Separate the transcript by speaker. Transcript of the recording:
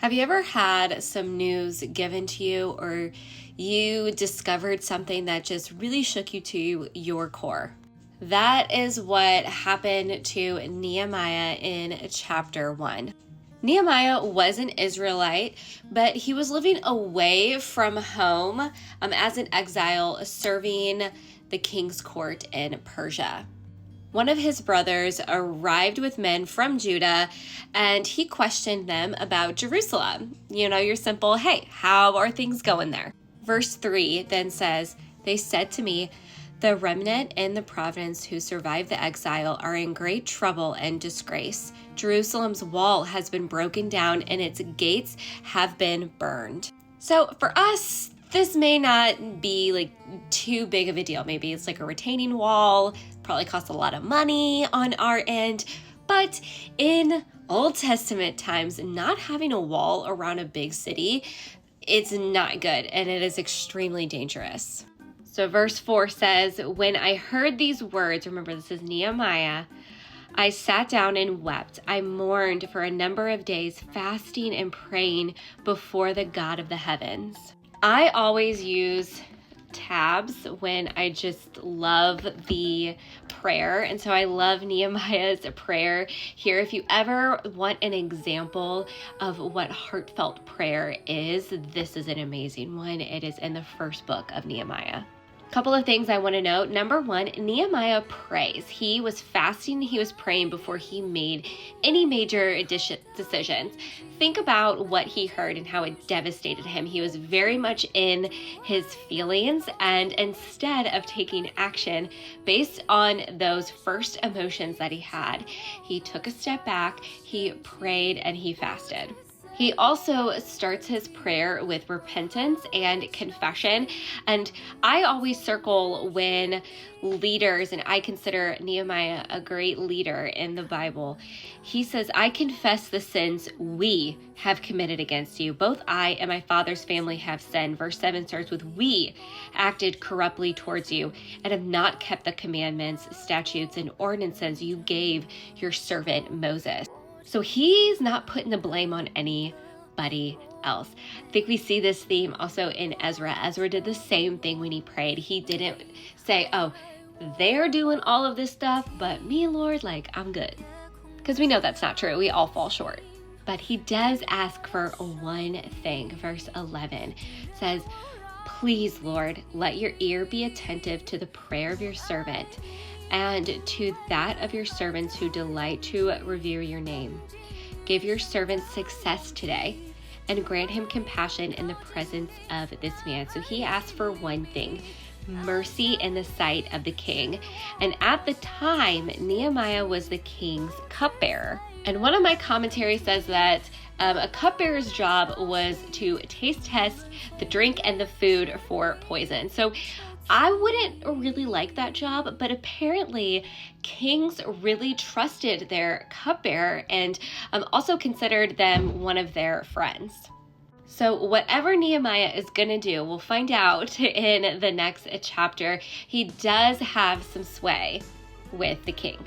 Speaker 1: Have you ever had some news given to you, or you discovered something that just really shook you to your core? That is what happened to Nehemiah in chapter 1. Nehemiah was an Israelite, but he was living away from home as an exile, serving the king's court in Persia. One of his brothers arrived with men from Judah, and he questioned them about Jerusalem. Your simple, hey, how are things going there? Verse 3 then says, "They said to me, the remnant in the province who survived the exile are in great trouble and disgrace. Jerusalem's wall has been broken down and its gates have been burned." So for us, this may not be too big of a deal. Maybe it's like a retaining wall, probably costs a lot of money on our end. But in Old Testament times, not having a wall around a big city, it's not good, and it is extremely dangerous. So verse 4 says, "When I heard these words," remember this is Nehemiah, "I sat down and wept. I mourned for a number of days, fasting and praying before the God of the heavens." I always use tabs when I just love the prayer. And so I love Nehemiah's prayer here. If you ever want an example of what heartfelt prayer is, this is an amazing one. It is in the first book of Nehemiah. Couple of things I want to note. Number one, Nehemiah prays. He was fasting, he was praying before he made any major decisions. Think about what he heard and how it devastated him. He was very much in his feelings, and instead of taking action based on those first emotions that he had, he took a step back, he prayed, and he fasted. He also starts his prayer with repentance and confession. And I always circle when leaders, and I consider Nehemiah a great leader in the Bible. He says, "I confess the sins we have committed against you. Both I and my father's family have sinned." Verse 7 starts with, "We acted corruptly towards you and have not kept the commandments, statutes, and ordinances you gave your servant Moses." So he's not putting the blame on anybody else. I think we see this theme also in Ezra. Ezra did the same thing when he prayed. He didn't say, "Oh, they're doing all of this stuff, but me, Lord, I'm good." Because we know that's not true. We all fall short. But he does ask for one thing. Verse 11 says, "Please, Lord, let your ear be attentive to the prayer of your servant and to that of your servants who delight to revere your name. Give your servant success today and grant him compassion in the presence of this man." So he asked for one thing, mercy in the sight of the king. And at the time, Nehemiah was the king's cupbearer. And one of my commentaries says that a cupbearer's job was to taste test the drink and the food for poison. So I wouldn't really like that job, but apparently kings really trusted their cupbearer and also considered them one of their friends. So whatever Nehemiah is going to do, we'll find out in the next chapter, he does have some sway with the king.